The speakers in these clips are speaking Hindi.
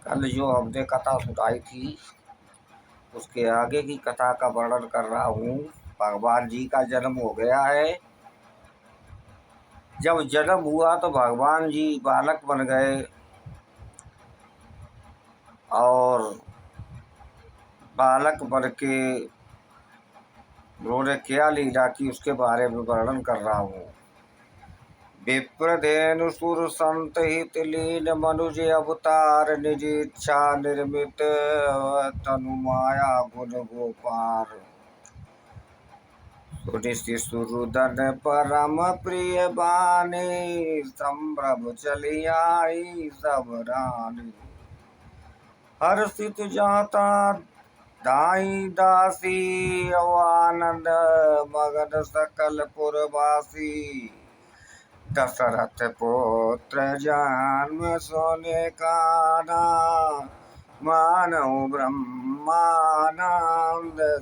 कल जो हमने कथा सुनाई थी उसके आगे की कथा का वर्णन कर रहा हूँ। भगवान जी का जन्म हो गया है। जब जन्म हुआ तो भगवान जी बालक बन गए और बालक बन के उन्होंने क्या लीला की उसके बारे में वर्णन कर रहा हूँ। विप्रधेनु सुर संत हित लीन मनुज अवतार निज इच्छा निर्मित तनु माया गुण गोपार सुरुदन परम प्रिय बानी संभ्रम चली आई सब रानी हर्षित जाता दाई दासी आनंद मगन सकल पुरवासी दशरथ पुत्र जन्म सोने काना मानव ब्रह्मानंद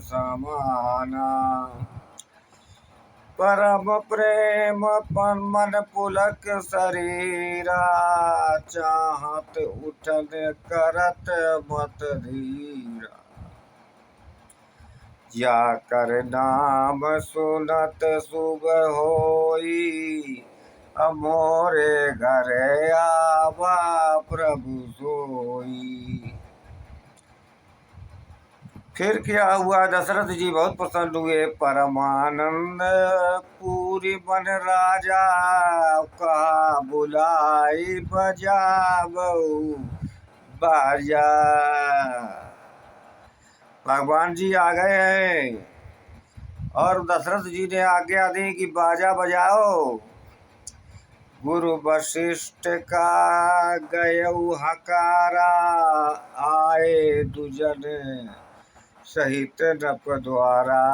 समाना परम प्रेम मन पुलक शरीरा चाहत उठन करत मत धीरा या कर नाम सुनत शुभ होई अमोरे घर आवा प्रभु सोई। फिर क्या हुआ, दशरथ जी बहुत प्रसन्न हुए। परमानंद पूरी बन राजा कहा बुलाई बजा बहु बाजा। भगवान जी आ गए हैं और दशरथ जी ने आज्ञा दी कि बाजा बजाओ। गुरु वशिष्ठ का गयऊ हकारा आए दुजन सहित नप द्वारा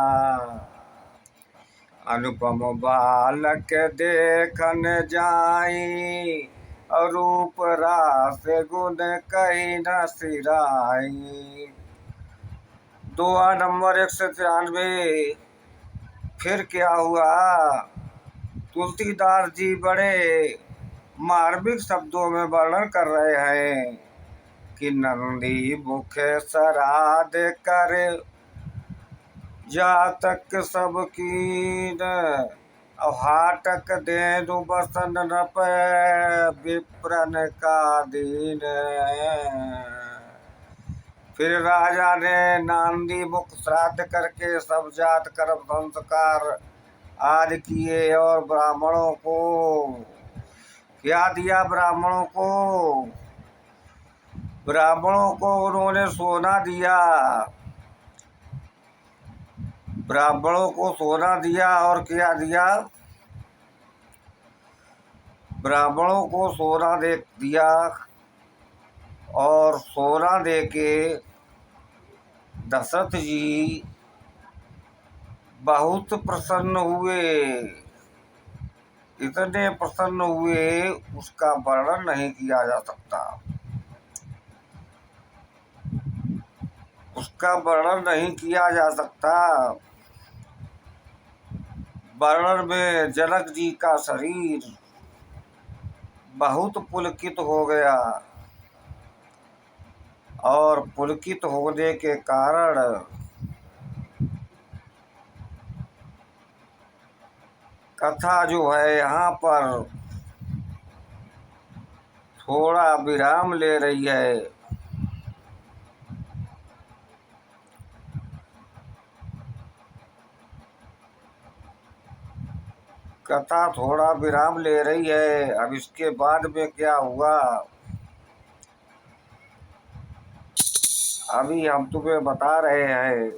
अनुपम बालक देखन जाई और रूप रास गुण कही न सिराई। दुआ नंबर 193। फिर क्या हुआ, तुलसीदास जी बड़े मार्मिक शब्दों में वर्णन कर रहे हैं कि नंदी मुख सराध कर जातक सबकी हाटक देनु बसन नप विप्रन का दीन। फिर राजा ने नांदी मुख श्राद्ध करके सब जात कर्म संस्कार आदि किए और ब्राह्मणों को क्या दिया। ब्राह्मणों को उन्होंने सोना दिया। ब्राह्मणों को सोना दिया और क्या दिया, ब्राह्मणों को सोना दे दिया और सोना दे के दशरथ जी बहुत प्रसन्न हुए। इतने प्रसन्न हुए उसका वर्णन नहीं किया जा सकता। उसका वर्णन नहीं किया जा सकता। वर्णन में जनक जी का शरीर बहुत पुलकित हो गया और पुलकित होने के कारण कथा जो है यहाँ पर थोड़ा विराम ले रही है। कथा थोड़ा विराम ले रही है। अब इसके बाद में क्या हुआ अभी हम तुम्हें बता रहे हैं।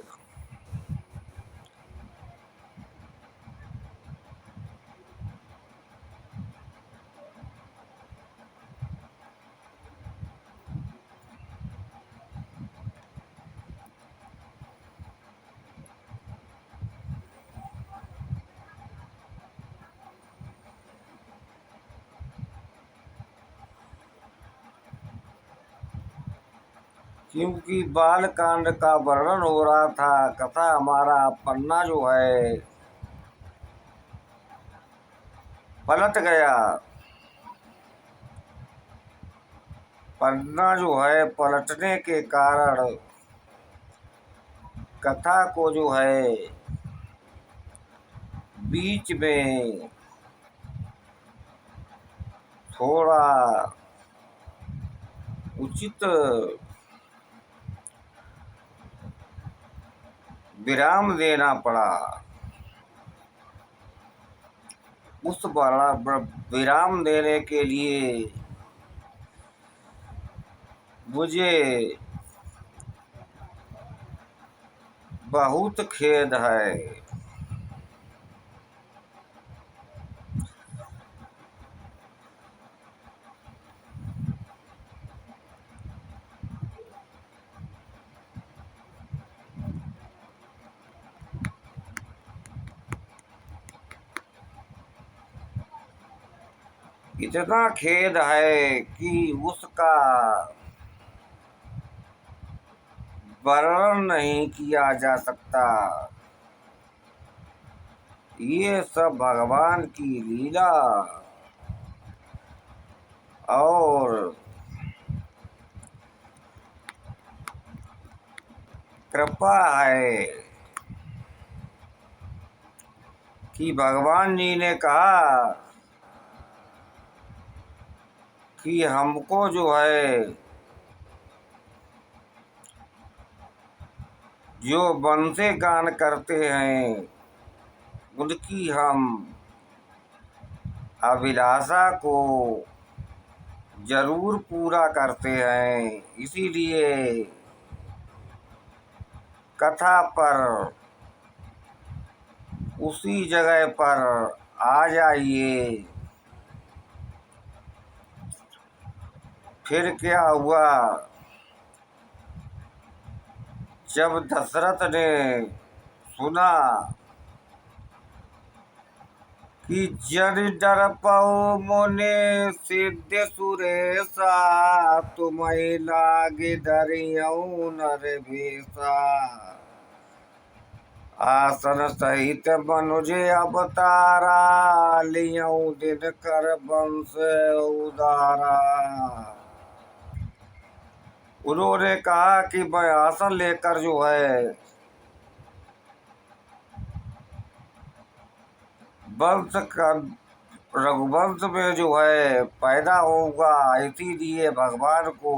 क्योंकि बाल कांड का वर्णन हो रहा था। कथा हमारा पन्ना जो है पलट गया। पन्ना जो है पलटने के कारण कथा को जो है बीच में थोड़ा उचित विराम देना पड़ा। उस बड़ा विराम देने के लिए मुझे बहुत खेद है। इतना खेद है कि उसका वर्णन नहीं किया जा सकता। ये सब भगवान की लीला और कृपा है कि भगवान जी ने कहा कि हमको जो है जो बंसे गान करते हैं उनकी हम अभिलाषा को जरूर पूरा करते हैं। इसीलिए कथा पर उसी जगह पर आ जाइए। फिर क्या हुआ, जब दशरथ ने सुना कि जन डर पाओ मोने सिद्ध सुरेशा तुम्हें लागे धरियऊ नर भेसा आसन सहित मनुज अवतारा लियऊ दिन कर वंश उदारा। उन्होंने कहा कि मैं आसन लेकर जो है वंश का रघुवंश में जो है पैदा होगा। इसीलिए भगवान को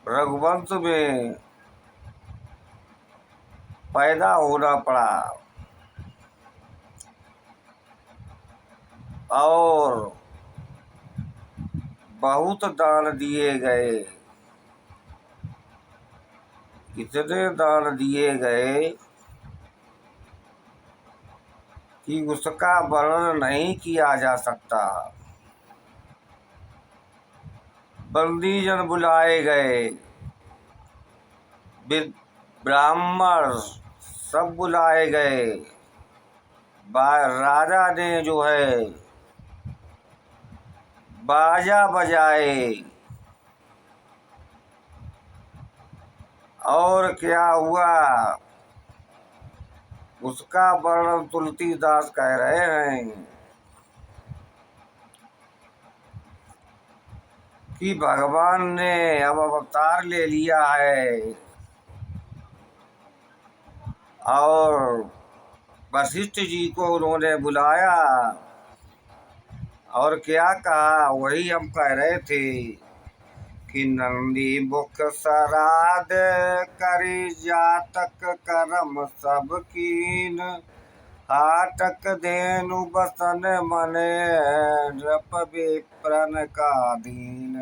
रघुवंश में पैदा होना पड़ा और बहुत दान दिए गए। इतने दान दिए गए कि उसका वर्णन नहीं किया जा सकता। बंदीजन बुलाए गए, ब्राह्मण सब बुलाए गए। राजा ने जो है बाजा बजाए और क्या हुआ उसका वर्णन तुलसीदास कह रहे हैं कि भगवान ने अब अवतार ले लिया है और वशिष्ठ जी को उन्होंने बुलाया और क्या कहा वही हम कह रहे थे कि नंदी मुख सराद करी जातक करम सब कीन हाटक धेनु बसन मने नृप विप्रन का दीन।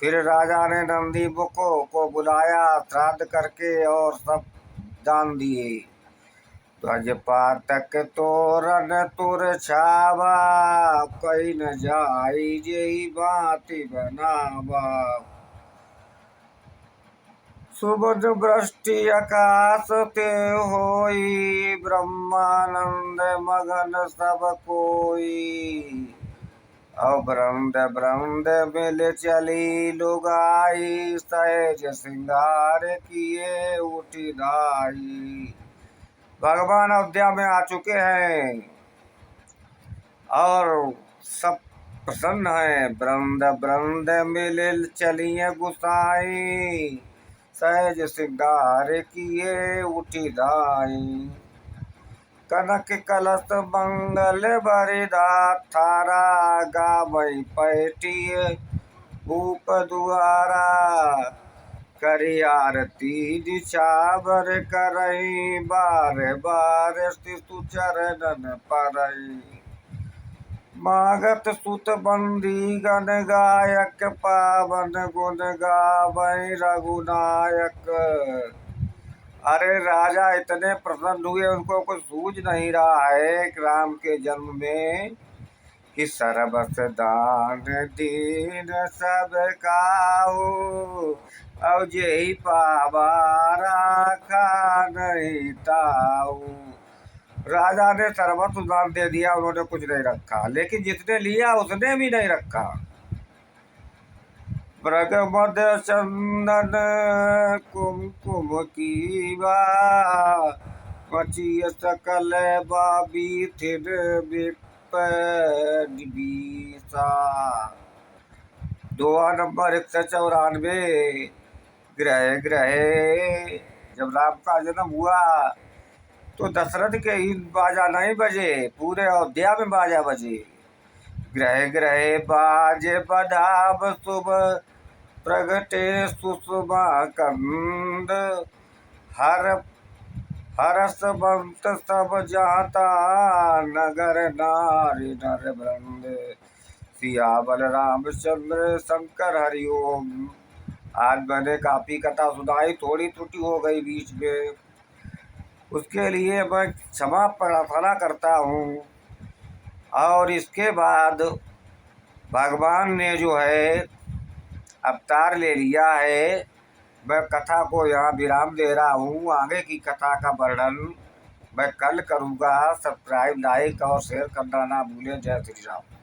फिर राजा ने नंदी मुखों को बुलाया, श्राद्ध करके और सब दान दिए। ध्वज पातक तोरन तुर छावा कहीं न जाई जेई भांति बनावा। सुबध वृष्टि आकाश ते होई ब्रह्मानंद मगन सब कोई। और ब्रंद ब्रंद मिल चली लुगाई सहज श्रृंगार किए उठी दाई। भगवान अयोध्या में आ चुके हैं और सब प्रसन्न है। वृंद वृंद मिले चलिए गुसाई, सहज सिंगार किए उठी धाई। कनक कलश मंगल बरिदा, थारा गावई पैठिए भूप दुआरा। करी आरती दिछावर करई, बार बार शिशु चरणन परई। मागत सुत बंदी गण गायक, पावन गुण गावई रघुनायक। अरे राजा इतने प्रसन्न हुए, उनको कुछ सूझ नहीं रहा है राम के जन्म में कि सर्वस दान दीन सब काहू, अब जेहि पावा राखा नहीं ताऊ। राजा ने सर्वस्व दान दे दिया, उन्होंने कुछ नहीं रखा, लेकिन जिसने लिया उसने भी नहीं रखा। मृग मद चंदन कुमकुम कीवा, मचिय सकल बाबी थिर विपीसा। 194 ग्रह ग्रह। जब राम का जन्म हुआ तो दशरथ के ही बाजा नहीं बजे, पूरे अयोध्या में बाजा बजे। ग्रह ग्रह बाजे बधाव शुभ, प्रगटे सुषमा कंद। हरस बंत सब जाता, नगर नारी नर वृंद। सियावर रामचंद्र शंकर हरिओम। आज मैंने काफी कथा सुनाई, थोड़ी त्रुटि हो गई बीच में, उसके लिए मैं क्षमा प्रार्थना करता हूँ। और इसके बाद भगवान ने जो है अवतार ले लिया है। मैं कथा को यहाँ विराम दे रहा हूँ, आगे की कथा का वर्णन मैं कल करूँगा। सब्सक्राइब, लाइक और शेयर करना ना भूलें। जय श्री राम।